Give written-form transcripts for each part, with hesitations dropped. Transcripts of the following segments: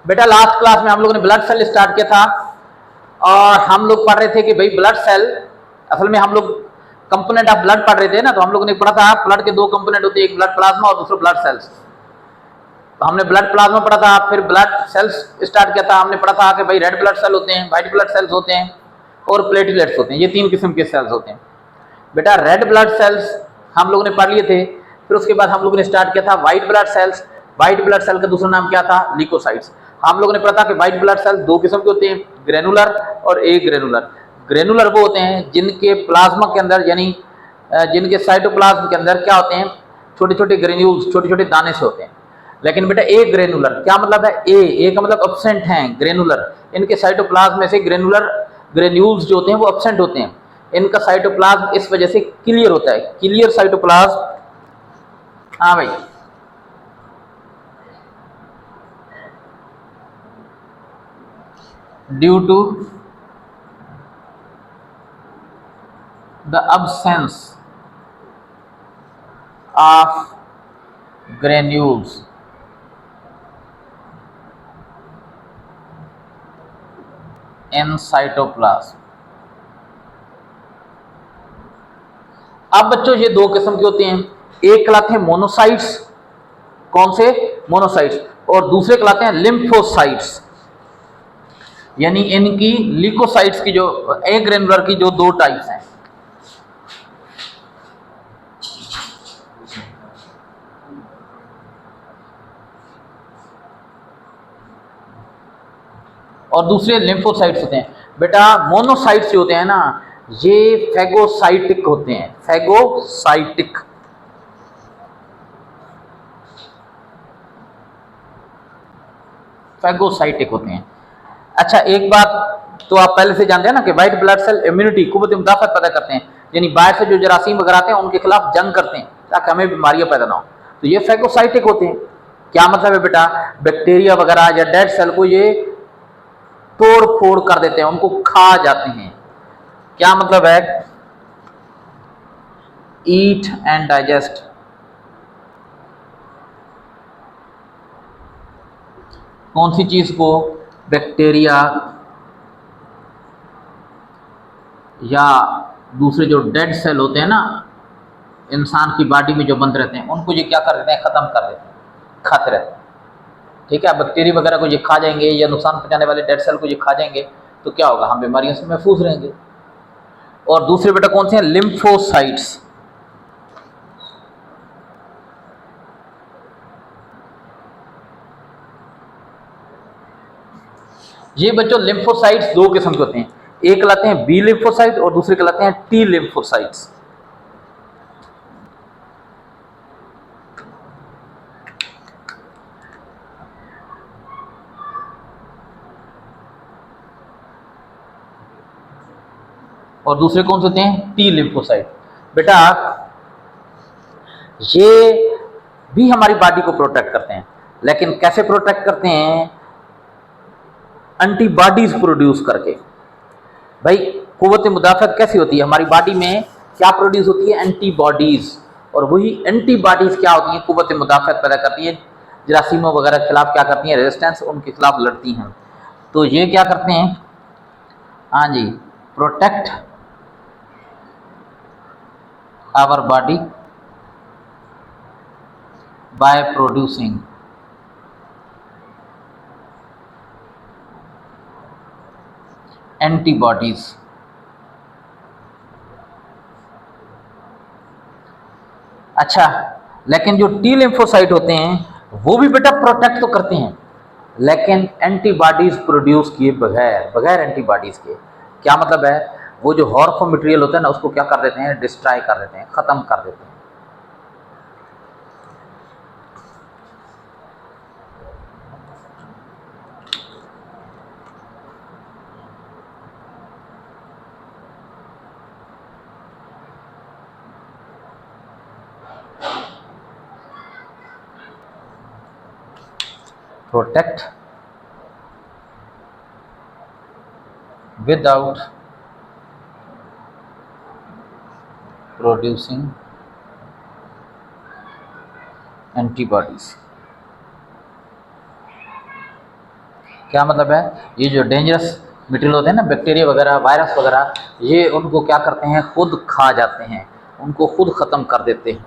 बेटा last class में हम लोगों ने ब्लड सेल स्टार्ट किया था और हम लोग पढ़ रहे थे कि भाई ब्लड सेल, असल में हम लोग कंपोनेंट ऑफ ब्लड पढ़ रहे थे ना, तो हम लोगों ने पढ़ा था ब्लड के दो कंपोनेंट होते हैं, एक ब्लड प्लाज्मा और दूसरा ब्लड सेल्स। तो हमने ब्लड प्लाज्मा पढ़ा था, फिर ब्लड सेल्स स्टार्ट किया था। हमने पढ़ा था कि भाई रेड ब्लड सेल होते हैं, व्हाइट ब्लड सेल्स होते हैं और प्लेटलेट्स होते हैं, ये तीन किस्म के सेल्स होते हैं। बेटा रेड ब्लड सेल्स हम लोगों ने पढ़ लिए थे, फिर उसके बाद हम लोगों ने स्टार्ट किया था white blood cells. White blood cell का दूसरा नाम क्या था? ल्यूकोसाइट्स। हम लोगों ने पढ़ा था कि व्हाइट ब्लड सेल दो किस्म के होते हैं, ग्रेनुलर और ए ग्रेनुलर। ग्रेनुलर वो होते हैं जिनके प्लाज्मा के अंदर, यानी जिनके साइटोप्लाज्म के अंदर क्या होते हैं, छोटे छोटे ग्रेन्यूल्स, छोटे छोटे दाने से होते हैं। लेकिन बेटा ए ग्रेनुलर क्या मतलब है? ए का मतलब एब्सेंट है, ग्रेनुलर इनके साइटोप्लाज्म में से ग्रेनुलर ग्रेन्यूल्स जो होते हैं वो एब्सेंट होते हैं। इनका साइटोप्लाज्म इस वजह से क्लियर होता है, क्लियर साइटोप्लाज्म। हाँ भाई, due to the absence of granules in cytoplasm। अब बच्चों ये दो किस्म के होते हैं, एक कहलाते हैं मोनोसाइट्स। कौन से? मोनोसाइट्स। और दूसरे कहलाते हैं लिम्फोसाइट्स, यानी इनकी ल्यूकोसाइट्स की जो ए ग्रेनुलर की जो दो टाइप्स हैं। और दूसरे लिम्फोसाइट्स होते हैं। बेटा मोनोसाइट्स जो होते हैं ना, ये फैगोसाइटिक होते हैं, फैगोसाइटिक। फैगोसाइटिक होते हैं। अच्छा एक बात तो आप पहले से जानते हैं ना कि व्हाइट ब्लड सेल इम्यूनिटी, कुव्वत मुदाफत पैदा करते हैं, यानी बाहर से जो जरासीम वगैरह आते हैं उनके खिलाफ जंग करते हैं ताकि हमें बीमारियां पैदा ना हो। तो ये फैगोसाइटिक होते हैं। क्या मतलब है बेटा? बैक्टीरिया वगैरह या डेड सेल को ये तोड़ फोड़ कर देते हैं, उनको खा जाते हैं। क्या मतलब है? Eat and digest. कौन सी चीज को? बैक्टीरिया या दूसरे जो डेड सेल होते हैं ना इंसान की बॉडी में जो बंद रहते हैं, उनको ये क्या कर देते हैं? खत्म कर देते हैं, खाते रहते हैं। ठीक है, बैक्टीरिया वगैरह को ये खा जाएंगे या नुकसान पहुंचाने वाले डेड सेल को ये खा जाएंगे, तो क्या होगा? हम बीमारियों से महफूज रहेंगे। और दूसरे बेटा कौन से हैं? लिम्फोसाइट्स। ये बच्चों लिम्फोसाइट्स दो किस्म के होते हैं, एक कहलाते हैं बी लिम्फोसाइट और दूसरे कहलाते हैं टी लिम्फोसाइट्स। और दूसरे कौन से होते हैं? T lymphocyte. बेटा ये भी हमारी बॉडी को प्रोटेक्ट करते हैं, लेकिन कैसे प्रोटेक्ट करते हैं? एंटीबॉडीज प्रोड्यूस करके। भाई कुव्वत मुदाफत कैसी होती है? हमारी बॉडी में क्या प्रोड्यूस होती है? एंटीबॉडीज। और वही एंटीबॉडीज क्या होती है? कुव्वत मुदाफत पैदा करती है, जरासीमों वगैरह के खिलाफ क्या करती हैं? रेजिस्टेंस, उनके खिलाफ लड़ती हैं। तो ये क्या करते हैं? हाँ जी, protect our body by producing antibodies. अच्छा, लेकिन जो टी लिम्फोसाइट होते हैं वो भी बेटा प्रोटेक्ट तो करते हैं, लेकिन एंटीबॉडीज प्रोड्यूस किए बगैर, बगैर एंटीबॉडीज के। क्या मतलब है? वो जो हार्मफुल मटेरियल होता है ना, उसको क्या कर देते हैं? डिस्ट्रॉय कर देते हैं, खत्म कर देते हैं। Protect without producing antibodies। क्या मतलब है, ये जो डेंजरस मटेरियल होते हैं ना, बैक्टीरिया वगैरह, वायरस वगैरह, ये उनको क्या करते हैं, खुद खा जाते हैं, उनको खुद ख़त्म कर देते हैं।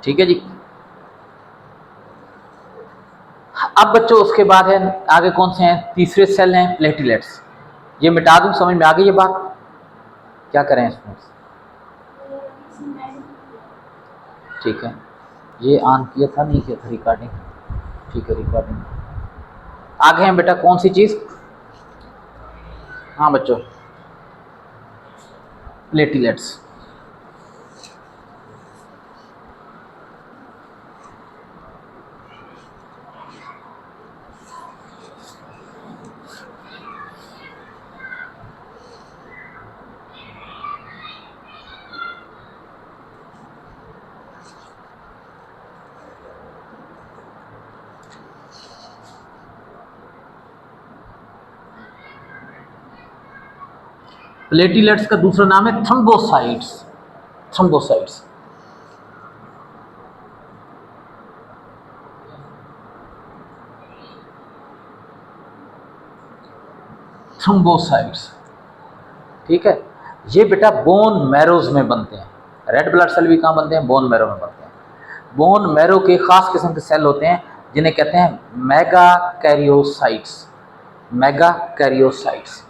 ठीक है जी। अब बच्चों उसके बाद है आगे कौन से हैं, तीसरे सेल हैं प्लेटलेट्स। ये मिटा दूं, समझ में आ गई ये बात, क्या करें इसमें? ठीक है, ये ऑन किया था नहीं किया था रिकॉर्डिंग, ठीक है रिकॉर्डिंग। आगे हैं बेटा कौन सी चीज़, हाँ बच्चों प्लेटलेट्स। प्लेटलेट्स का दूसरा नाम है थ्रोम्बोसाइट्स, थ्रोम्बोसाइट्स। थ्रोम्बोसाइट्स, ठीक है। ये बेटा बोन मैरोज में बनते हैं। रेड ब्लड सेल भी कहाँ बनते हैं, बोन मैरो में बनते हैं। बोन मैरो के खास किस्म के सेल होते हैं जिन्हें कहते हैं मेगा कैरियोसाइट्स, मेगा कैरियोसाइट्स।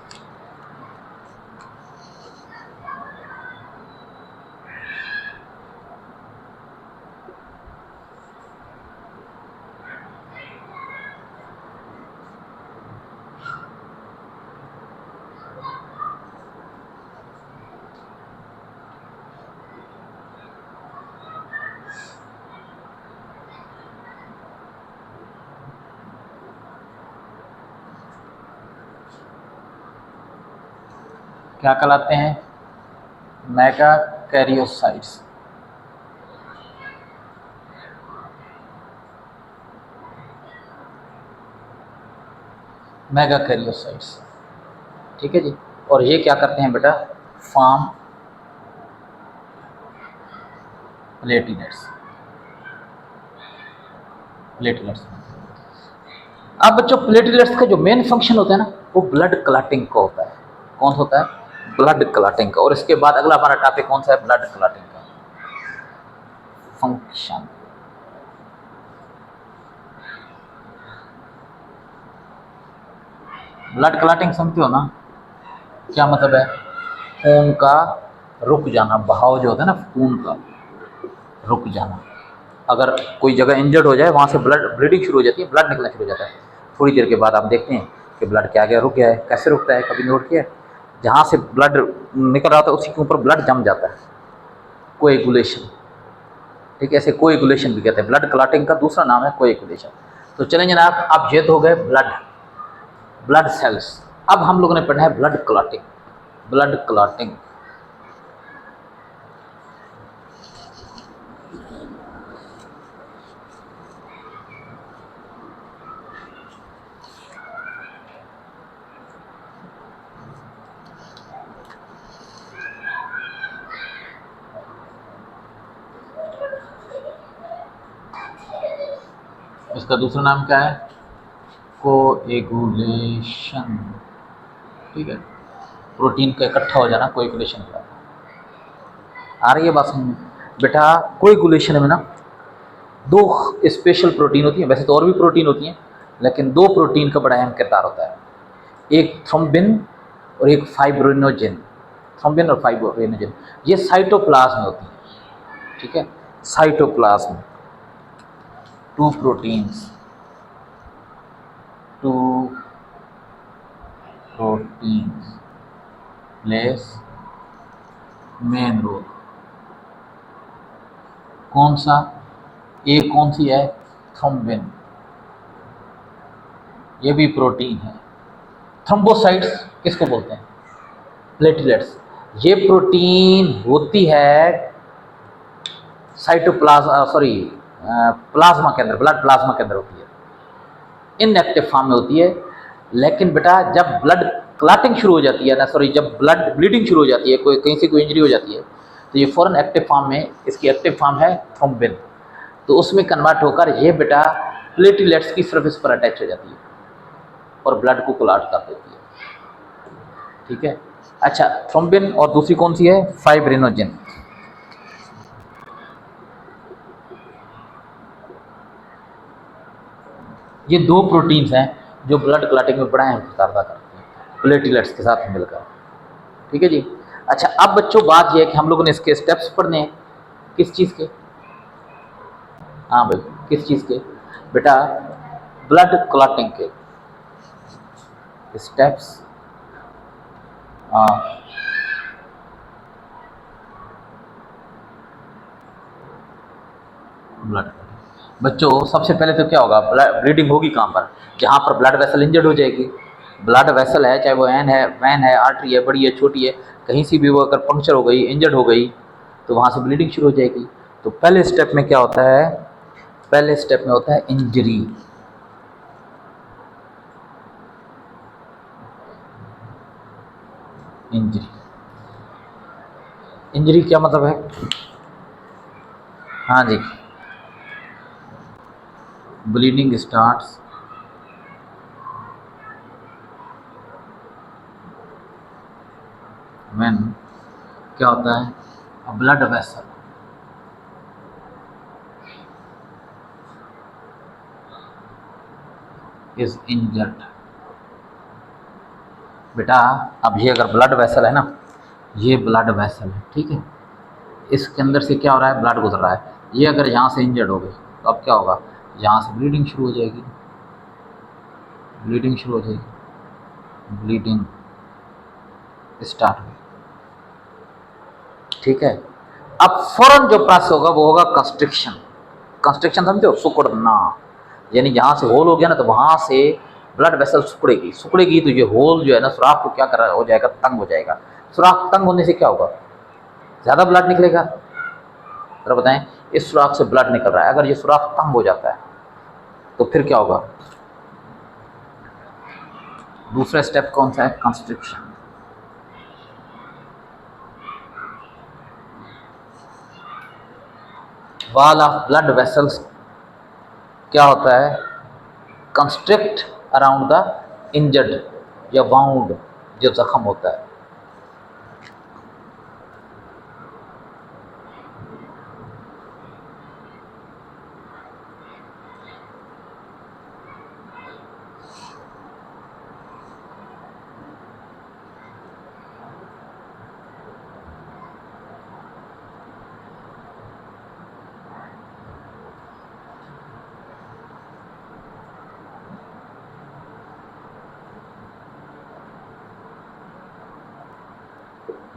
क्या कहलाते हैं, मेगा कैरियोसाइट्स। मेगा कैरियोसाइट्स, ठीक है जी। और ये क्या करते हैं बेटा, फॉर्म प्लेटलेट्स, प्लेटलेट्स। अब बच्चों प्लेटलेट्स का जो मेन फंक्शन होता है ना, वो ब्लड क्लॉटिंग का होता है। कौन होता है, ब्लड क्लॉटिंग का। और इसके बाद अगला हमारा टॉपिक कौन सा है, ब्लड क्लॉटिंग का फंक्शन। ब्लड क्लॉटिंग समझते हो ना, क्या मतलब है, खून का रुक जाना, बहाव जो होता है ना खून का रुक जाना। अगर कोई जगह इंजर्ड हो जाए, वहाँ से ब्लीडिंग शुरू हो जाती है, ब्लड निकलना शुरू हो जाता है। थोड़ी देर के बाद आप देखते हैं कि ब्लड क्या गया, रुक गया है। कैसे रुकता है, कभी नोट किया है? जहाँ से ब्लड निकल रहा था उसी के ऊपर ब्लड जम जाता है, कोएगुलेशन। ठीक है, ऐसे कोएगुलेशन भी कहते हैं। ब्लड क्लॉटिंग का दूसरा नाम है कोएगुलेशन। तो चलें जनाब, अब ये तो हो गए ब्लड, ब्लड सेल्स। अब हम लोगों ने पढ़ना है ब्लड क्लॉटिंग, ब्लड क्लॉटिंग। इसका दूसरा नाम क्या है, कोएगुलेशन। ठीक है, प्रोटीन का इकट्ठा हो जाना कोएगुलेशन कहलाता है। आ रही है बात समझ में बेटा? कोएगुलेशन में ना दो स्पेशल प्रोटीन होती है, वैसे तो और भी प्रोटीन होती हैं, लेकिन दो प्रोटीन का बड़ा अहम किरदार होता है। एक थ्रोम्बिन और एक फाइब्रिनोजेन। थ्रोम्बिन और फाइब्रिनोजेन ये साइटोप्लाज्म में होती है। ठीक है, cytoplasm, two proteins, two proteins plays main role. कौन सा, एक कौन सी है, थ्रोम्बिन, ये भी प्रोटीन है। थ्रोम्बोसाइट्स किसको बोलते हैं, प्लेटलेट्स। ये प्रोटीन होती है प्लाज्मा के अंदर, ब्लड प्लाज्मा के अंदर होती है, इनएक्टिव फॉर्म में होती है। लेकिन बेटा जब ब्लड क्लॉटिंग शुरू हो जाती है ना, जब ब्लड ब्लीडिंग शुरू हो जाती है, कोई कहीं से कोई इंजरी हो जाती है, तो ये फौरन एक्टिव फॉर्म में, इसकी एक्टिव फॉर्म है थ्रोम्बिन। तो उसमें कन्वर्ट होकर ये बेटा प्लेटलेट्स की सरफेस पर अटैच हो जाती है और ब्लड को क्लॉट कर देती है। ठीक है। अच्छा, थ्रोम्बिन और दूसरी कौन सी है, फाइब्रिनोजेन। ये दो प्रोटीन्स हैं जो ब्लड क्लॉटिंग में बड़ा अहम किरदार अदा करते हैं प्लेटलेट्स के साथ मिलकर। ठीक है जी। अच्छा, अब बच्चों बात यह है कि हम लोगों ने इसके स्टेप्स पढ़ने हैं। किस चीज़ के? हाँ भाई, किस चीज़ के बेटा? ब्लड क्लॉटिंग के स्टेप्स। हाँ, ब्लड बच्चों सबसे पहले तो क्या होगा, ब्लीडिंग होगी कहाँ पर? जहाँ पर ब्लड वेसल इंजर्ड हो जाएगी। ब्लड वेसल है, चाहे वो वैन है, आर्टरी है, बड़ी है, छोटी है, कहीं से भी वो अगर पंक्चर हो गई, इंजर्ड हो गई, तो वहाँ से ब्लीडिंग शुरू हो जाएगी। तो पहले स्टेप में क्या होता है? पहले स्टेप में होता है इंजरी। इंजरी, इंजरी क्या मतलब है? हाँ जी, ब्लीडिंग स्टार्ट्स व्हेन, क्या होता है, ब्लड वेसल इज इंजर्ड। बेटा अब ये अगर ब्लड वेसल है ना, ये ब्लड वेसल है, ठीक है, इसके अंदर से क्या हो रहा है, ब्लड गुजर रहा है। ये अगर यहाँ से इंजर्ड हो गई तो अब क्या होगा, यहाँ से ब्लीडिंग शुरू हो जाएगी, ब्लीडिंग शुरू हो जाएगी, ब्लीडिंग स्टार्ट हुई। ठीक है। अब फौरन जो प्रोसेस होगा वो होगा कंस्ट्रिक्शन। कंस्ट्रिक्शन समझो, सिकुड़ना, यानी जहाँ से होल हो गया ना, तो वहाँ से ब्लड वेसल सिकुड़ेगी, सिकुड़ेगी तो ये होल जो है ना, सुराख को क्या कर हो जाएगा, तंग हो जाएगा। सुराख तंग होने से क्या होगा, ज़्यादा ब्लड निकलेगा। जरा बताएं, इस सुराख से ब्लड निकल रहा है, अगर ये सुराख तंग हो जाता है तो फिर क्या होगा? दूसरा स्टेप कौन सा है? Constriction. Wall of blood vessels क्या होता है, कंस्ट्रिक्ट अराउंड द इंजर्ड या वाउंड, जो जख्म होता है।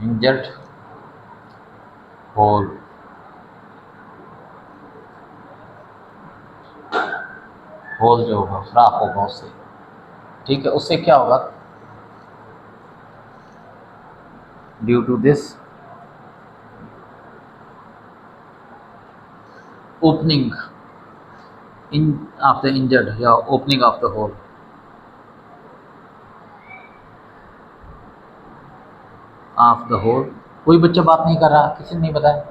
इंजर्ड होल, होल जो होगा सुराख होगा उससे, ठीक है, उससे क्या होगा, due to this opening in of the injured या opening of the hole, of the hole. कोई बच्चा बात नहीं कर रहा, किसी ने नहीं बताया?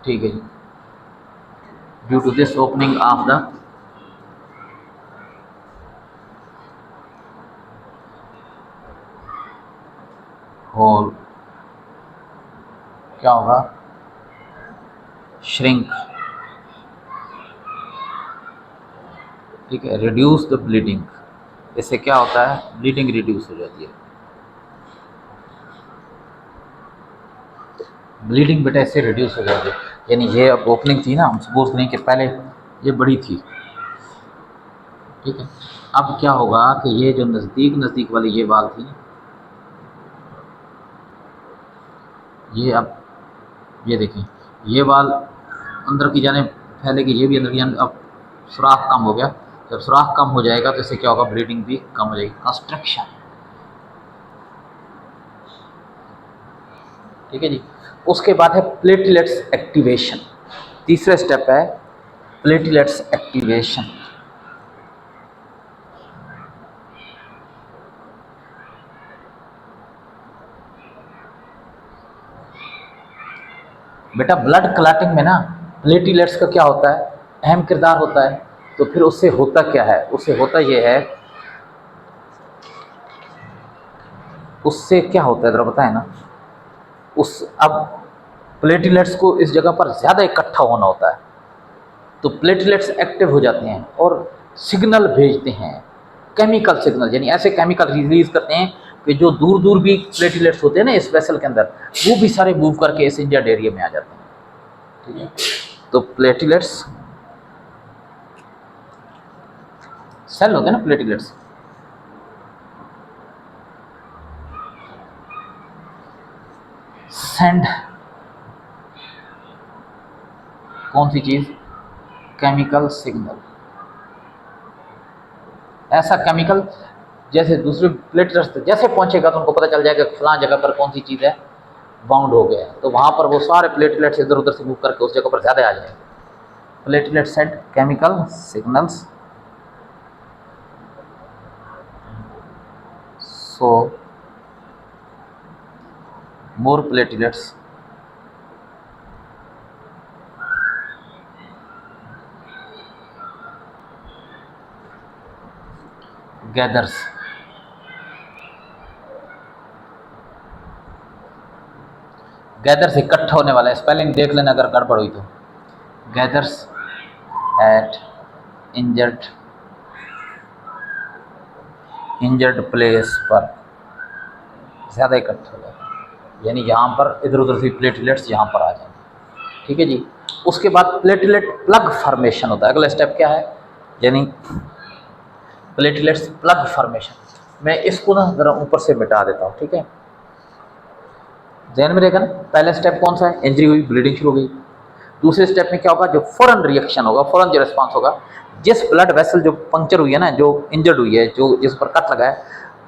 ठीक है जी, due to this opening of the hole क्या होगा, श्रिंक, ठीक है, रिड्यूस द ब्लीडिंग। इससे क्या होता है, ब्लीडिंग रिड्यूस हो जाती है। ब्लीडिंग बेटा इससे रिड्यूस हो जाती है, यानी ये अब ओपनिंग थी ना, हम सपोज नहीं कि पहले ये बड़ी थी, ठीक है, अब क्या होगा कि ये जो नज़दीक नज़दीक वाली ये वाल थी, ये अब ये देखें, ये वाल अंदर की जाने फैलेगी, ये भी अंदर की जाने, अब सुराख कम हो गया। जब सुराख कम हो जाएगा तो इससे क्या होगा, ब्लीडिंग भी कम हो जाएगी, कंस्ट्रक्शन। ठीक है जी। उसके बाद है प्लेटलेट्स एक्टिवेशन। तीसरा स्टेप है प्लेटलेट्स एक्टिवेशन। बेटा ब्लड क्लॉटिंग में ना प्लेटलेट्स का क्या होता है, अहम किरदार होता है। तो फिर उससे होता क्या है, उससे होता ये है, उससे क्या होता है ज़रा बताएं ना। उस अब प्लेटलेट्स को इस जगह पर ज़्यादा इकट्ठा होना होता है, तो प्लेटलेट्स एक्टिव हो जाते हैं और सिग्नल भेजते हैं, केमिकल सिग्नल, यानी ऐसे केमिकल रिलीज करते हैं कि जो दूर दूर भी प्लेटलेट्स होते हैं ना इस वेसल के अंदर, वो भी सारे मूव करके इस इंजर्ड एरिया में आ जाते हैं। ठीक है, तो प्लेटलेट्स सेल होते हैं ना, प्लेटलेट्स सेंड कौन सी चीज़, केमिकल सिग्नल। ऐसा केमिकल जैसे दूसरे प्लेटलेट्स तक जैसे पहुंचेगा तो उनको पता चल जाएगा कि फलां जगह पर कौन सी चीज़ है बाउंड हो गया है, तो वहाँ पर वो सारे प्लेटलेट्स इधर उधर से मूव करके उस जगह पर ज़्यादा आ जाएंगे। Platelet send chemical signals, so more platelets gathers इकट्ठा होने वाला है, स्पेलिंग देख लेना अगर गड़बड़ हुई तो। गैदर्स एट इंजर्ड प्लेस पर ज़्यादा इकट्ठा हो जाता है, यानी यहाँ पर इधर उधर से प्लेटलेट्स यहाँ पर आ जाएंगे। ठीक है जी। उसके बाद प्लेटलेट प्लग फॉर्मेशन होता है, अगला स्टेप क्या है, यानी प्लेटलेट्स प्लग फॉर्मेशन। मैं इसको ना ज़रा ऊपर से मिटा देता हूँ, ठीक है, ध्यान में रहेगा ना। पहला स्टेप कौन सा है, इंजरी हुई, ब्लीडिंग शुरू हो गई। दूसरे स्टेप में क्या होगा, जो फौरन रिएक्शन होगा, फौरन जो रिस्पांस होगा, जिस ब्लड वेसल जो पंक्चर हुई है ना, जो इंजर्ड हुई है, जो जिस पर कट लगा है,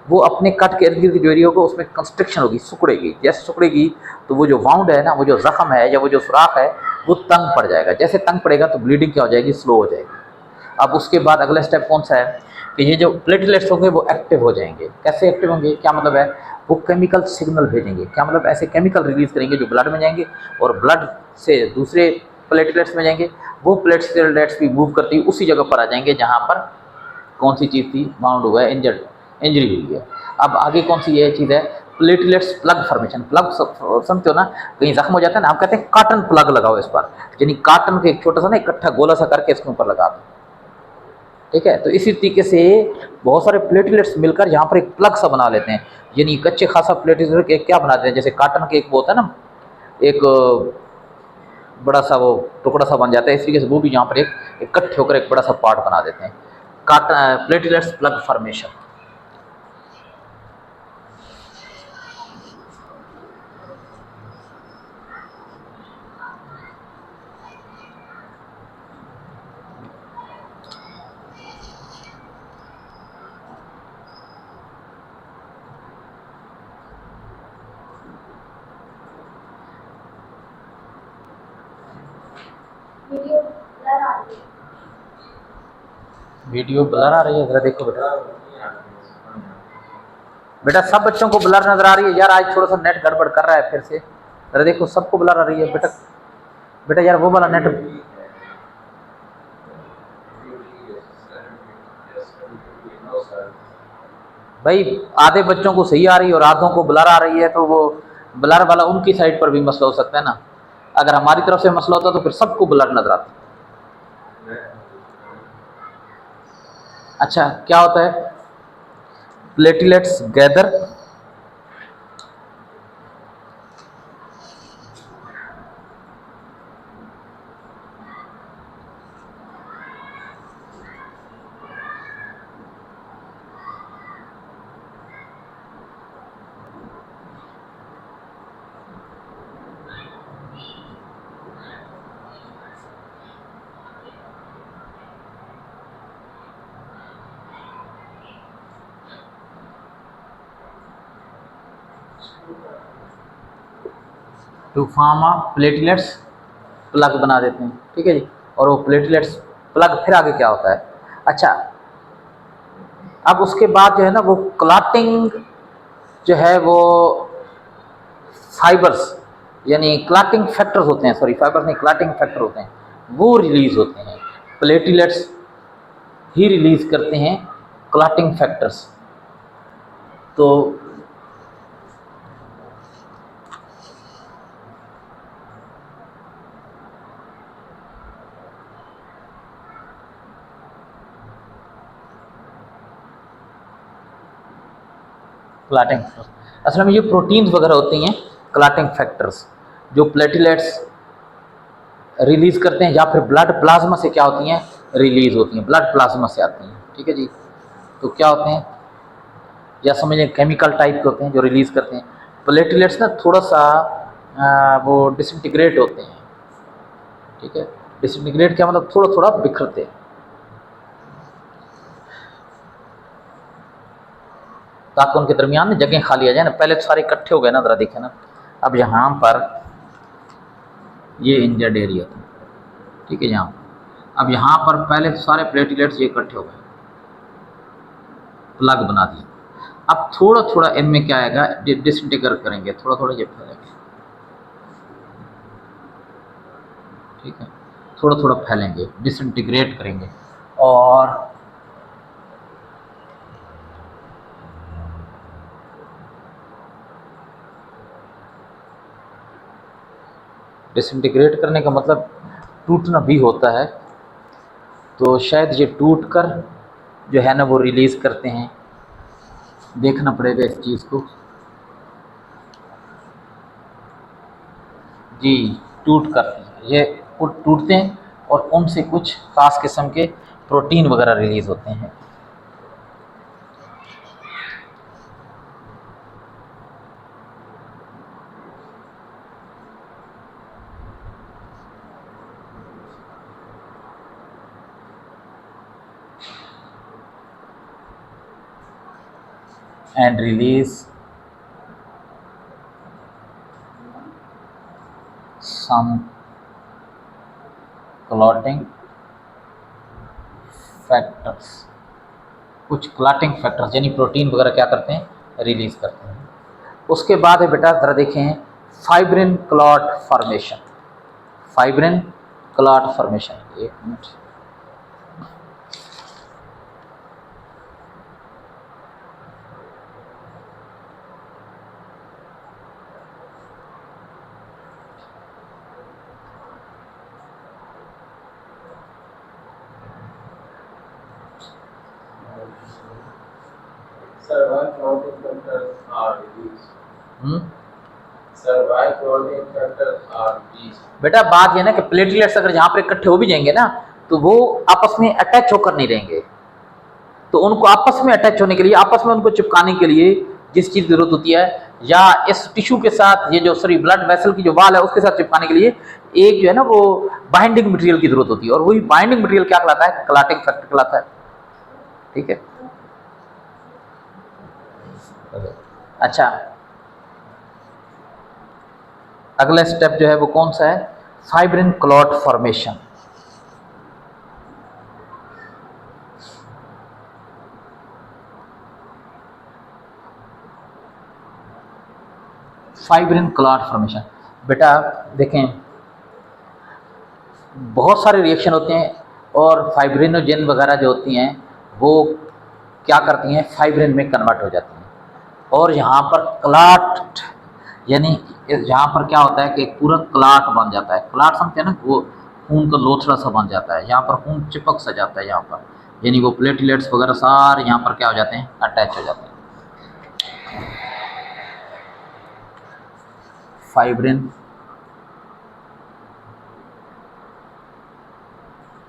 वो अपने कट के इर्द गिर्द जो एरिया होगा उसमें कंस्ट्रक्शन होगी, सिकुड़ेगी। जैसे सिकुड़ेगी तो वो जो वाउंड है ना, वो जो जख्म है या वो जो सुराख है, वो तंग पड़ जाएगा। जैसे तंग पड़ेगा तो ब्लीडिंग क्या हो जाएगी, स्लो हो जाएगी। अब उसके बाद अगला स्टेप कौन सा है कि ये जो प्लेटलेट्स होंगे वो एक्टिव हो जाएंगे। कैसे एक्टिव होंगे, क्या मतलब है, वो केमिकल सिग्नल भेजेंगे। क्या मतलब, ऐसे केमिकल रिलीज करेंगे जो ब्लड में जाएंगे और ब्लड से दूसरे प्लेटलेट्स में जाएंगे। वो प्लेटलेट्स भी मूव करती उसी जगह पर आ जाएंगे जहाँ पर कौन सी चीज़ थी, बाउंड हुआ है, इंजरी हुई है। अब आगे कौन सी ये चीज़ है, प्लेटलेट्स प्लग फॉर्मेशन। प्लग समझते हो ना, कहीं जख्म हो जाता है ना, आप कहते हैं कॉटन प्लग लगाओ इस पर, यानी कॉटन के एक छोटा सा ना इकट्ठा गोला सा करके इसके ऊपर लगा दो। ठीक है, तो इसी तरीके से बहुत सारे प्लेटलेट्स मिलकर यहाँ पर एक प्लग सा बना लेते हैं, यानी कच्चे खासा प्लेटलेट एक क्या बनाते हैं, जैसे कॉटन के एक वो होता है ना, एक बड़ा सा वो टुकड़ा सा बन जाता है, इस तरीके से वो भी यहाँ पर एक इकट्ठे होकर एक बड़ा सा पार्ट बना देते हैं, cotton platelets plug formation. Video blur आ रही है, जरा देखो बेटा। बेटा सब बच्चों को ब्लर नजर आ रही है यार, आज थोड़ा सा नेट गड़बड़ कर रहा है फिर से, जरा देखो सबको ब्लर आ रही है बेटा। बेटा यार वो वाला नेट, भाई आधे बच्चों को सही आ रही है और आधों को ब्लर आ रही है, तो वो ब्लर वाला उनकी साइड पर भी मसला हो सकता है ना। अगर हमारी तरफ से मसला होता तो फिर सबको ब्लर नजर आता। अच्छा क्या होता है, platelets gather to form platelets plug बना देते हैं। ठीक है जी, और वो प्लेटलेट्स प्लग फिर आगे क्या होता है। अच्छा अब उसके बाद जो है ना, वो क्लॉटिंग जो है वो फाइबर्स यानी क्लॉटिंग फैक्टर्स होते हैं, सॉरी फाइबर्स नहीं, क्लॉटिंग फैक्टर होते हैं, वो रिलीज होते हैं। प्लेटलेट्स ही रिलीज करते हैं क्लॉटिंग फैक्टर्स। तो क्लॉटिंग असल में ये प्रोटीन्स वगैरह होती हैं क्लॉटिंग फैक्टर्स, जो प्लेटलेट्स रिलीज करते हैं, या फिर ब्लड प्लाज्मा से क्या होती हैं, रिलीज होती हैं, ब्लड प्लाज्मा से आती हैं। ठीक है जी। तो क्या होते हैं, या समझिए केमिकल टाइप के होते हैं जो रिलीज करते हैं। प्लेटलेट्स ना थोड़ा सा वो डिसइंटीग्रेट होते हैं। ठीक है, डिसइंटीग्रेट क्या मतलब, थोड़ा थोड़ा बिखरते हैं, ताकि उनके दरमियान में जगह खाली आ जाए ना। पहले तो सारे इकट्ठे हो गए ना, ज़रा देखें ना। अब यहाँ पर ये इंजर्ड एरिया था, ठीक है, यहाँ। अब यहाँ पर पहले तो सारे प्लेटलेट्स ये इकट्ठे हो गए, प्लग बना दिए। अब थोड़ा थोड़ा इनमें क्या आएगा, डिसइंटीग्रेट करेंगे, थोड़ा थोड़ा ये फैलेंगे। ठीक है, थोड़ा थोड़ा फैलेंगे, डिसइंटीग्रेट करेंगे, और डिसइंटीग्रेट करने का मतलब टूटना भी होता है। तो शायद ये टूट कर जो है ना वो रिलीज़ करते हैं, देखना पड़ेगा इस चीज़ को। जी, टूट कर ये टूटते हैं, और उनसे कुछ ख़ास किस्म के प्रोटीन वगैरह रिलीज़ होते हैं। and release some clotting factors, कुछ क्लॉटिंग फैक्टर्स यानी प्रोटीन वगैरह क्या करते हैं, रिलीज करते हैं। उसके बाद है बेटा, जरा देखें fibrin clot formation. Fibrin clot formation, एक minute. Sir, why clotting factors are released? Sir, why clotting factors are released? बेटा बात ये ना कि प्लेटलेट्स अगर यहाँ पर इकट्ठे हो भी जाएंगे ना, तो वो आपस में अटैच होकर नहीं रहेंगे। तो उनको आपस में अटैच होने के लिए, आपस में उनको चिपकाने के लिए जिस चीज़ की जरूरत होती है, या इस टिश्यू के साथ, ये जो सॉरी ब्लड वेसल की जो वाल है उसके साथ चिपकाने के लिए एक जो है ना वो बाइंडिंग मटेरियल की जरूरत होती है, और वही बाइंडिंग मटेरियल क्या कहलाता है, क्लॉटिंग फैक्टर कहलाता है। ठीक है, अच्छा, अगला स्टेप जो है वो कौन सा है, fibrin clot formation. Fibrin clot formation बेटा देखें, बहुत सारे रिएक्शन होते हैं, और फाइब्रिनोजेन वगैरह जो होती हैं वो क्या करती हैं, फाइब्रिन में कन्वर्ट हो जाती हैं। और यहाँ पर क्लॉट यानी यहाँ पर क्या होता है कि एक पूरा क्लॉट बन जाता है। क्लॉट समझते हैं ना, वो खून का लोथड़ा सा बन जाता है, यहाँ पर खून चिपक सा जाता है यहाँ पर, यानी वो प्लेटलेट्स वगैरह सारे यहाँ पर क्या हो जाते हैं, अटैच हो जाते हैं। Fibrin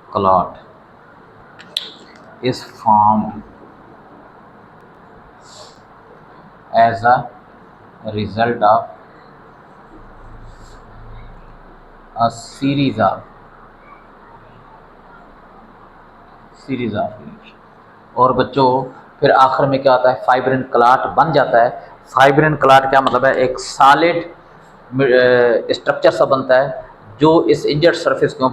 clot is formed as a result of a series of reaction। और बच्चों फिर आखिर में क्या होता है, फाइब्रिन क्लॉट बन जाता है। फाइब्रिन क्लॉट क्या मतलब है, एक सॉलिड स्ट्रक्चर सा बनता है जो इस इंजर्ड सरफेस के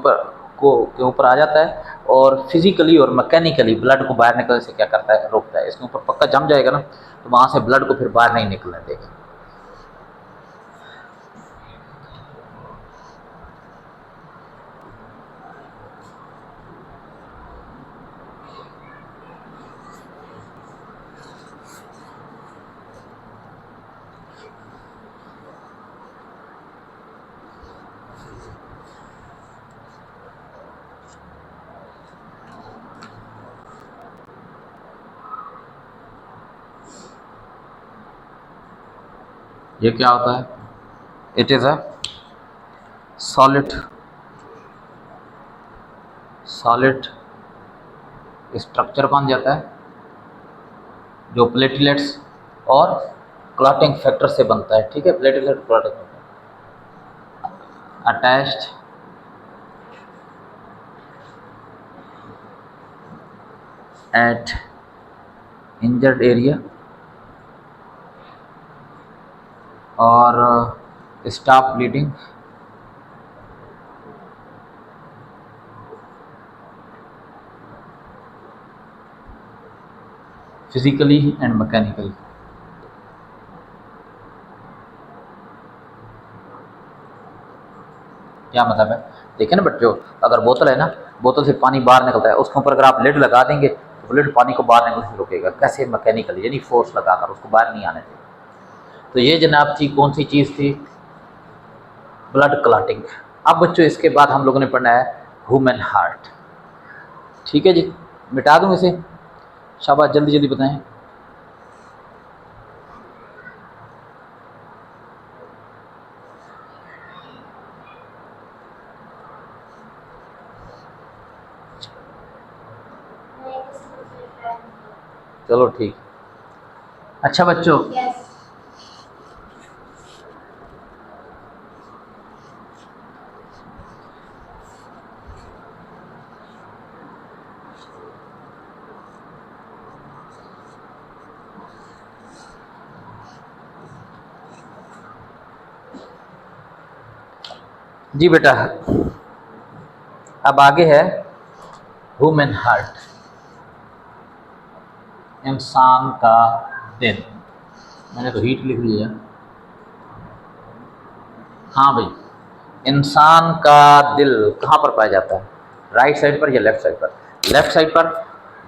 ऊपर आ जाता है, और फिजिकली और मैकेनिकली ब्लड को बाहर निकलने से क्या करता है, रोकता है। इसके ऊपर पक्का जम जाएगा ना, तो वहाँ से ब्लड को फिर बाहर नहीं निकलने देगा। ये क्या होता है? It is a solid structure बन जाता है जो प्लेटलेट्स और क्लॉटिंग फैक्टर से बनता है। ठीक है, platelet clotting attached at injured area और stop bleeding physically and mechanically. क्या मतलब है? देखिए ना बच्चों, अगर बोतल है ना, बोतल से पानी बाहर निकलता है, उसके ऊपर अगर आप लिड लगा देंगे तो लिड पानी को बाहर निकलने से रोकेगा। कैसे? मैकेनिकली, यानी फोर्स लगाकर उसको बाहर नहीं आने देगा। तो ये जनाब थी कौन सी चीज़ थी? Blood clotting. अब बच्चों इसके बाद हम लोगों ने पढ़ना है ह्यूमन हार्ट। ठीक है जी, मिटा दूँ इसे? शाबाश, जल्दी जल्दी बताएं। चलो ठीक। अच्छा बच्चों, जी बेटा, अब आगे है ह्यूमन हार्ट, इंसान का दिल। मैंने तो हीट लिख लिया। हाँ भाई, इंसान का दिल कहाँ पर पाया जाता है? राइट साइड पर या लेफ्ट साइड पर? लेफ्ट साइड पर,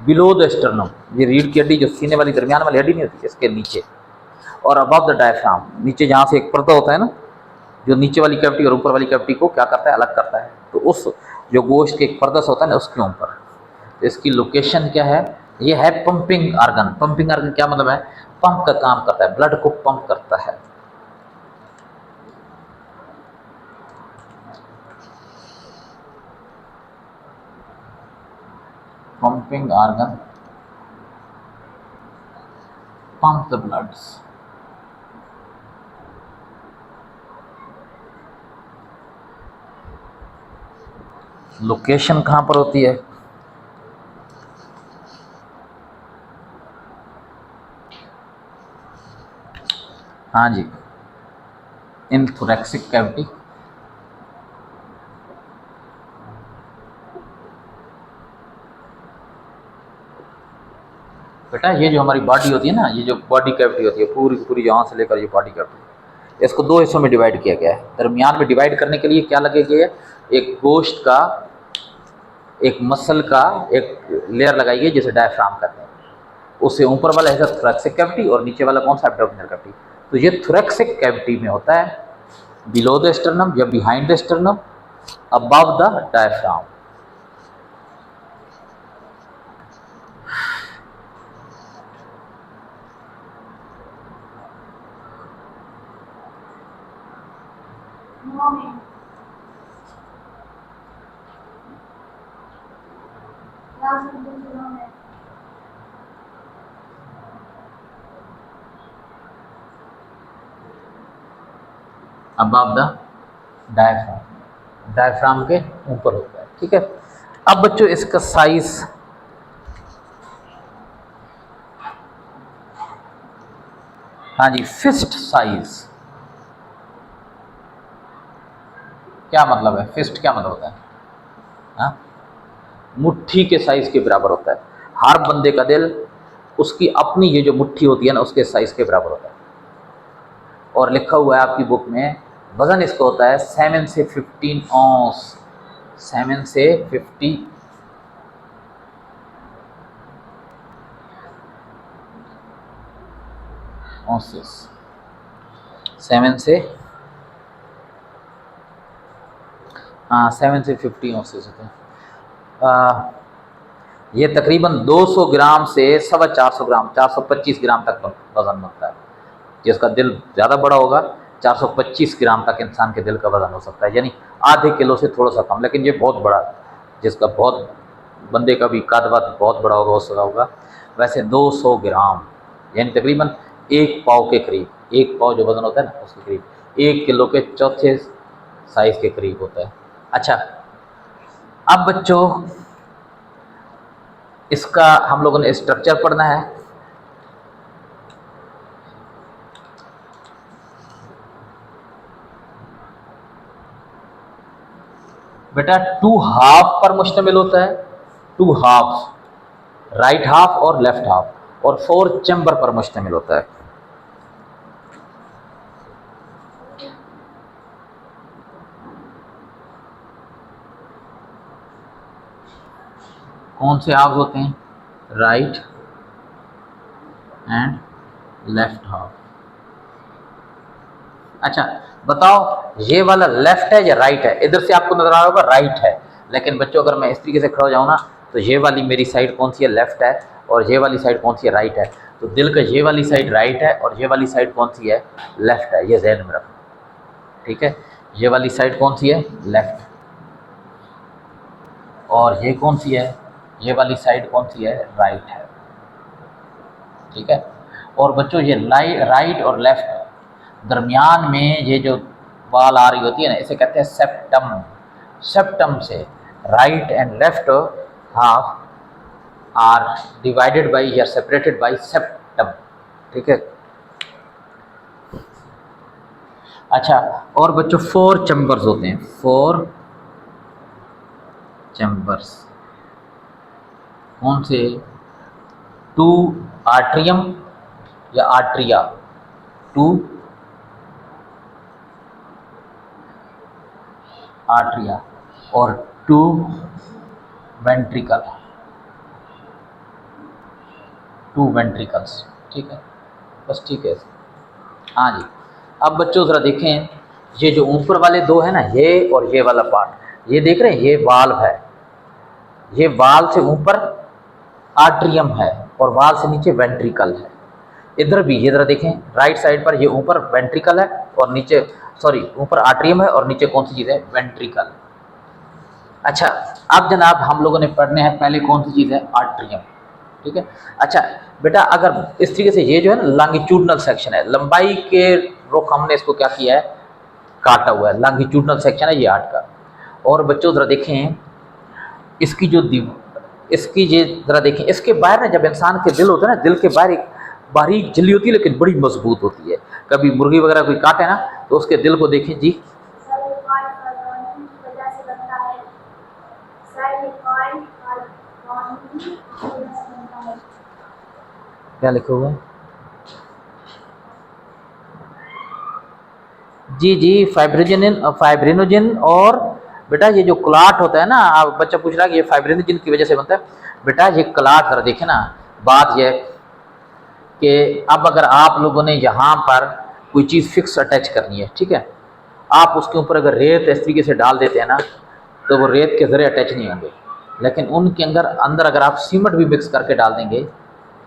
बिलो द स्टर्नम, ये रीढ़ की हड्डी जो सीने वाली दरमियान वाली हड्डी नहीं होती, इसके नीचे, और अबव द डायफ्राम, नीचे जहाँ से एक पर्दा होता है ना, जो नीचे वाली कैविटी और ऊपर वाली कैविटी को क्या करता है? अलग करता है। तो उस जो गोश्त के एक पर्दा सा होता है ना, उसके ऊपर। तो इसकी लोकेशन क्या है? ये है पंपिंग आर्गन। पंपिंग आर्गन क्या मतलब है? पंप का काम करता है, ब्लड को पंप करता है। Pumping organ pump the bloods. Location कहाँ पर होती है? हाँ जी, इन थोरैक्सिक कैविटी। बेटा ये जो हमारी बॉडी होती है ना, ये जो बॉडी कैविटी होती है पूरी पूरी, यहाँ से लेकर ये बॉडी कैविटी, इसको दो हिस्सों में डिवाइड किया गया है। दरमियान में डिवाइड करने के लिए क्या लगे गए? एक गोश्त का, एक मसल का एक लेयर लगाई गई जिसे डायफ्राम कहते हैं। उससे ऊपर वाला है थोरैक्सिक कैविटी और नीचे वाला कौन सा? Abdominal cavity. तो ये थोरैक्सिक कैविटी में होता है, बिलो द स्टर्नम या behind the sternum, above the diaphragm. Above the diaphragm, diaphragm के ऊपर होता है। ठीक है, अब बच्चों इसका साइज, हाँ जी, फिस्ट साइज। क्या मतलब है? फिस्ट क्या मतलब होता है? हाँ, मुट्ठी के साइज के बराबर होता है। हर बंदे का दिल उसकी अपनी ये जो मुट्ठी होती है ना, उसके साइज के बराबर होता है। और लिखा हुआ है आपकी बुक में, वजन इसका होता है 7 से 15 औंस, 7 से 50 औंसेस, 7 से 50 औंसेस होते हैं। ये तकरीबन 200 ग्राम से 425 ग्राम, 425 ग्राम तक वजन बनता है। जिसका दिल ज़्यादा बड़ा होगा 425 ग्राम तक इंसान के दिल का वज़न हो सकता है, यानी आधे किलो से थोड़ा सा कम। लेकिन ये बहुत बड़ा, जिसका बहुत बंदे का भी कद वद बहुत बड़ा होगा उसका होगा। वैसे 200 ग्राम यानी तकरीबन 1 पाव के करीब, 1 पाव जो वज़न होता है ना उसके करीब 1 किलो के चौथे साइज़ के करीब होता है। अच्छा, अब बच्चों इसका हम लोगों ने स्ट्रक्चर पढ़ना है। बेटा 2 हाफ पर मुश्तमिल होता है, 2 हाफ, राइट हाफ और लेफ्ट हाफ, और 4 चैम्बर पर मुश्तमिल होता है। कौन से हाफ होते हैं? Right and left half. अच्छा बताओ, ये वाला लेफ्ट है या राइट है? इधर से आपको नजर आ रहा होगा राइट है, लेकिन बच्चों अगर मैं इस तरीके से खड़ा हो जाऊँ ना तो ये वाली मेरी साइड कौन सी है? लेफ्ट है, और ये वाली साइड कौन सी है? राइट है। तो दिल का ये वाली साइड राइट है और ये वाली साइड कौन सी है? लेफ्ट है। ये ज़हन में रखो, ठीक है? ये वाली साइड कौन सी है? लेफ्ट। और ये कौन सी है? ये वाली साइड कौन सी है? राइट है, ठीक है? और बच्चों ये राइट और लेफ्ट दरमियान में ये जो वाल आ रही होती है ना, इसे कहते हैं सेप्टम। सेप्टम से right and left half are divided by या सेपरेटेड बाई सेप्टम, ठीक है? अच्छा, और बच्चों 4 चैम्बर्स होते हैं, 4 चैम्बर्स। कौन से? 2 आर्ट्रियम या आर्ट्रिया, 2 आर्ट्रिया और 2 वेंट्रिकल, 2 वेंट्रिकल्स, ठीक है? बस ठीक है। हाँ जी। अब बच्चों ज़रा देखें, ये जो ऊपर वाले 2 है ना, ये और ये वाला पार्ट, ये देख रहे हैं, ये वाल्व है। ये वाल्व से ऊपर आर्ट्रियम है और वाल्व से नीचे वेंट्रिकल है। इधर भी ये ज़रा देखें, राइट साइड पर ये ऊपर वेंट्रिकल है और नीचे, सॉरी, ऊपर आर्ट्रियम है और नीचे कौन सी चीज़ है? वेंट्रिकल। अच्छा, अब जनाब हम लोगों ने पढ़ने हैं पहले कौन सी चीज़ है? आर्ट्रियम, ठीक है? अच्छा बेटा, अगर इस तरीके से ये जो है ना लॉन्गिट्यूडनल सेक्शन है, लंबाई के रुख हमने इसको क्या किया है? काटा हुआ है। लॉन्गिट्यूडनल सेक्शन है ये 8 का। और बच्चों ज़रा देखें इसकी जो इसकी ये ज़रा देखें, इसके बाहर ना जब इंसान के दिल होता है ना, दिल के बाहर एक बारीक झिल्ली होती है लेकिन बड़ी मजबूत होती है। कभी मुर्गी वगैरह कोई काटे ना तो उसके दिल को देखें जी, क्या लिखा हुआ है? जी जी, फाइब्रिनोजिन। और बेटा ये जो क्लाट होता है ना, आप बच्चा पूछ रहा है कि ये फाइब्रिनोजिन की वजह से बनता है। बेटा ये क्लाट जरा देखे ना, बात यह कि अब अगर आप लोगों ने यहाँ पर कोई चीज़ फिक्स अटैच करनी है, ठीक है, आप उसके ऊपर अगर रेत इस तरीके से डाल देते हैं ना तो वो रेत के ज़रिए अटैच नहीं होंगे। लेकिन उनके अंदर अगर आप सीमेंट भी मिक्स करके डाल देंगे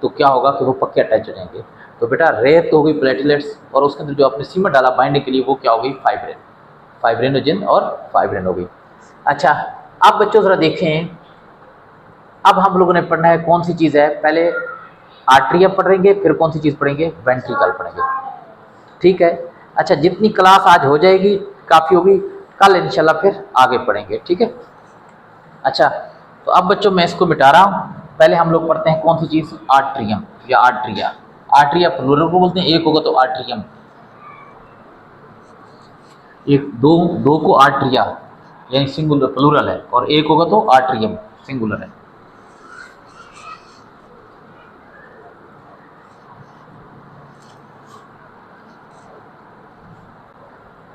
तो क्या होगा कि वो पक्के अटैच हो जाएंगे। तो बेटा रेत तो हो गई प्लेटलेट्स, और उसके अंदर जो आपने सीमेंट डाला बाइंडिंग के लिए वो क्या हो गई? फाइब्रिनोजिन और फाइब्रिन हो गई। अच्छा, अब बच्चों ज़रा देखें, अब हम लोगों ने पढ़ना है कौन सी चीज़ है? पहले आर्ट्रिया पढ़ेंगे, फिर कौन सी चीज़ पढ़ेंगे? वेंट्रिकल पढ़ेंगे, ठीक है? अच्छा, जितनी क्लास आज हो जाएगी काफ़ी होगी, कल इंशाल्लाह फिर आगे पढ़ेंगे, ठीक है? अच्छा, तो अब बच्चों मैं इसको मिटा रहा हूँ। पहले हम लोग पढ़ते हैं कौन सी चीज़? आर्ट्रियम या आर्ट्रिया। आर्ट्रिया प्लूरल को बोलते हैं, एक होगा तो आर्ट्रियम, एक दो को आर्ट्रिया यानी सिंगुलर प्लूरल है, और एक होगा तो आर्ट्रियम सिंगुलर है।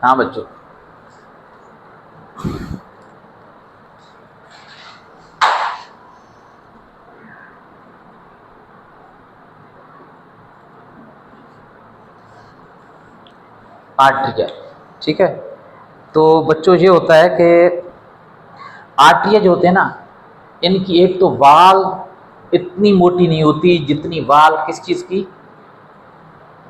हाँ बच्चों, आर्ट्रिया, ठीक है? तो बच्चों ये होता है कि आर्ट्रिया जो होते हैं ना, इनकी एक तो वाल इतनी मोटी नहीं होती जितनी वाल किस चीज़ की?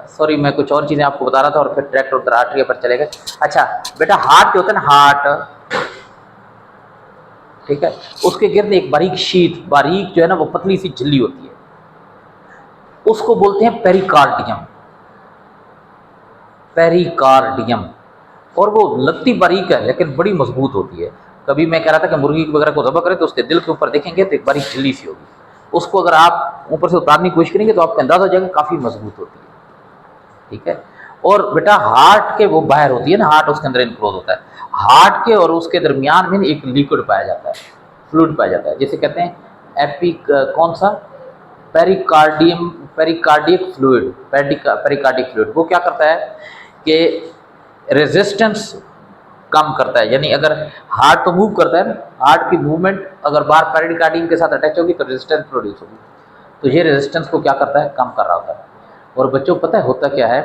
सॉरी मैं कुछ और चीज़ें आपको बता रहा था और फिर डायरेक्ट उधर आर्टरी पर चले गए। अच्छा बेटा हार्ट जो होता है ना, हार्ट, ठीक है, उसके गिर्द एक बारीक शीट, बारीक जो है ना वो पतली सी झिल्ली होती है, उसको बोलते हैं पेरिकार्डियम। पेरिकार्डियम, और वो लगती बारीक है लेकिन बड़ी मजबूत होती है। कभी मैं कह रहा था कि मुर्गी वगैरह को ज़बह करें तो उसके दिल के ऊपर देखेंगे तो एक बारीक झिल्ली सी होगी, उसको अगर आप ऊपर से उतारने की कोशिश करेंगे तो आपको अंदाजा हो जाएगा काफ़ी मजबूत होती है, ठीक है। और बेटा हार्ट के वो बाहर होती है ना, हार्ट उसके अंदर इनक्लोज होता है, हार्ट के और उसके दरमियान में एक लिक्विड पाया जाता है, फ्लूइड पाया जाता है, जिसे कहते हैं कौन सा, पेरिकार्डियम, पेरिकार्डिक फ्लूइड, पेरिकार्डिक फ्लूइड। वो क्या करता है कि रेजिस्टेंस कम करता है, यानी अगर हार्ट तो मूव करता है ना, हार्ट की मूवमेंट अगर बाहर पेरिकार्डियम के साथ अटैच होगी तो रेजिस्टेंस प्रोड्यूस होगी, तो ये रेजिस्टेंस को क्या करता है, कम कर रहा होता है। और बच्चों पता है होता क्या है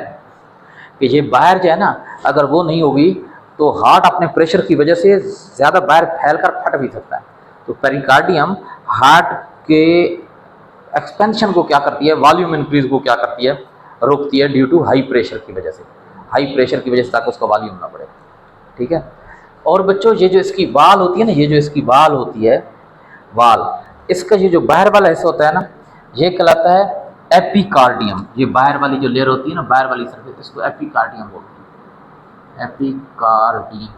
कि ये बाहर जो है ना, अगर वो नहीं होगी तो हार्ट अपने प्रेशर की वजह से ज़्यादा बाहर फैलकर फट भी सकता है। तो पेरिकार्डियम हार्ट के एक्सपेंशन को क्या करती है, वॉल्यूम इंक्रीज को क्या करती है, रोकती है, ड्यू टू हाई प्रेशर की वजह से, हाई प्रेशर की वजह से, ताकि उसका वॉल्यूम ना बढ़े, ठीक है। और बच्चों ये जो इसकी वाल होती है ना, ये जो इसकी वाल होती है, वाल, इसका ये जो बाहर वाला हिस्सा होता है ना, ये कहलाता है एपिकार्डियम। ये बाहर वाली जो लेयर होती है ना, बाहर वाली सरफेस, इसको एपिकार्डियम बोलते हैं, एपिकार्डियम।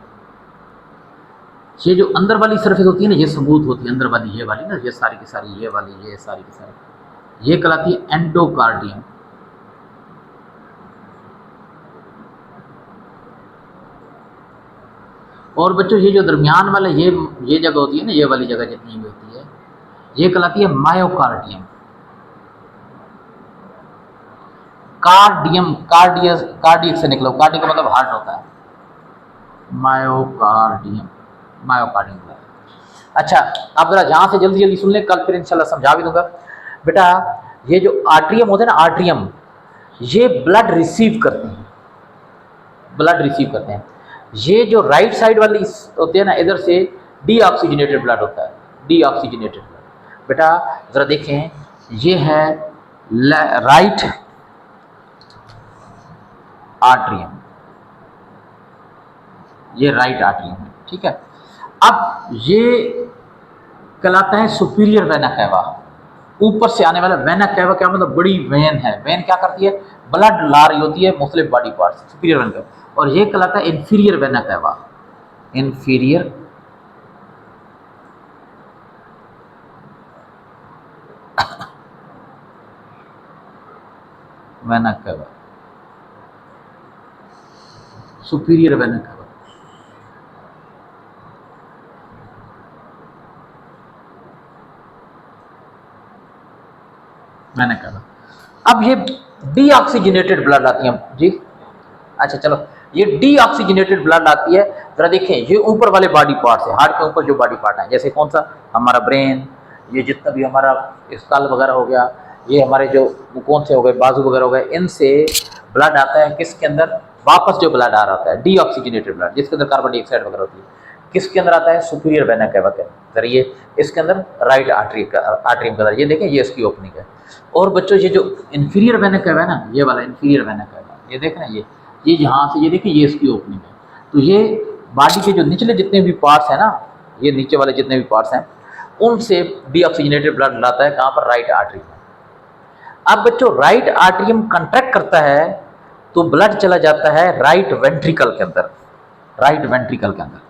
ये जो अंदर वाली सरफेस होती है ना, ये स्मूथ होती है, अंदर वाली ये वाली ना, ये सारी की सारी, ये वाली, ये सारी की सारी, ये कहलाती है एंडोकार्डियम। और बच्चों ये जो दरमियान वाला ये जगह होती है ना, ये वाली जगह जितनी भी होती है, ये कहलाती है मायोकार्डियम। कार्डियम, कार्डियक से निकला, कार्डियक का मतलब हार्ट होता है, मायोकार्डियम, मायोकार्डियम। अच्छा आप जरा जहाँ से जल्दी जल्दी सुन लें, कल फिर इंशाल्लाह समझा भी दूंगा। बेटा ये जो आर्ट्रियम होते हैं ना, आर्ट्रियम, ये ब्लड रिसीव करते हैं, ब्लड रिसीव करते हैं। ये जो राइट साइड वाली होते हैं ना, इधर से डीऑक्सीजनेटेड ब्लड होता है, डीऑक्सीजनेटेड ब्लड। बेटा जरा देखें, ये है राइट आर्ट्रियम, ये राइट आर्ट्रियम है, ठीक है। अब ये कहलाता है सुपीरियर वेना कैवा, ऊपर से आने वाला। वेना कैवा क्या मतलब, बड़ी वेन है, वेन क्या करती है, ब्लड ला रही होती है मुख्तलिफ बॉडी पार्ट से, सुपीरियर वेना कैवा। और ये कहलाता है inferior vena cava, inferior vena cava, superior vena cava. मैंने कहा अब ये डीऑक्सीजनेटेड ब्लड आती है जी। अच्छा चलो, ये डीऑक्सीजनेटेड ब्लड आती है, जरा देखें ये ऊपर वाले बॉडी पार्ट्स है, हार्ट के ऊपर जो बॉडी पार्ट है, जैसे कौन सा, हमारा ब्रेन, ये जितना भी हमारा स्कल वगैरह हो गया, ये हमारे जो कौन से हो गए, बाजू वगैरह हो गए, इनसे ब्लड आता है किसके अंदर, वापस जो ब्लड आ रहा होता है डीऑक्सीजनेटेड ब्लड, जिसके अंदर कार्बन डाइऑक्साइड वगैरह होती है, किसके अंदर आता है, सुपीरियर वेना कैवा के जरिए, इसके अंदर राइट आर्टरी का, आर्टरियम का, ये देखें ये इसकी ओपनिंग है। और बच्चों ये जो इंफीरियर वेना कैवा है ना, ये वाला इंफीरियर वेना कैवा, ये देखें ना, ये यहाँ से ये देखिए, ये इसकी ओपनिंग है। तो ये बॉडी के जो निचले जितने भी पार्ट्स हैं ना, ये नीचे वाले जितने भी पार्ट्स हैं, उनसे डीऑक्सीजनेटेड ब्लड लाता है कहाँ पर, राइट आर्टरी में। अब बच्चों राइट आर्टरियम कंट्रैक्ट करता है तो ब्लड चला जाता है राइट वेंट्रिकल के अंदर, राइट वेंट्रिकल के अंदर।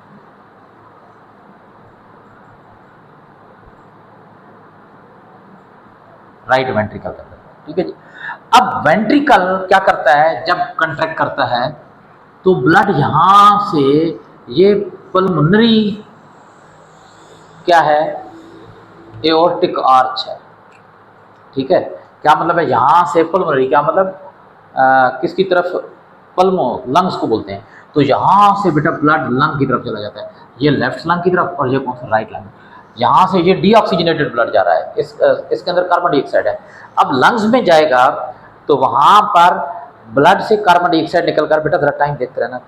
राइट वेंट्रिकल के अंदर, ठीक है जी। अब वेंट्रिकल क्या करता है, जब कंट्रैक्ट करता है तो ब्लड यहां से, ये पल्मोनरी क्या है, एओर्टिक आर्च है, ठीक है। क्या मतलब है, यहां से पल्मोनरी क्या मतलब, किसकी तरफ, पल्मो, लंग्स को बोलते हैं। तो यहां से बेटा ब्लड लंग की तरफ चला जाता है, ये लेफ्ट लंग की तरफ और ये कौन सा, राइट लंग। यहाँ से ये डीऑक्सीजनेटेड ब्लड जा रहा है, इसके अंदर कार्बन डाइऑक्साइड है। अब लंग्स में जाएगा तो वहाँ पर ब्लड से कार्बन डाइऑक्साइड निकलकर, बेटा जरा टाइम देखते रहना,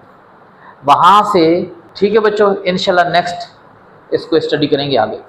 वहाँ से, ठीक है बच्चों, इंशाल्लाह नेक्स्ट इसको स्टडी करेंगे आगे।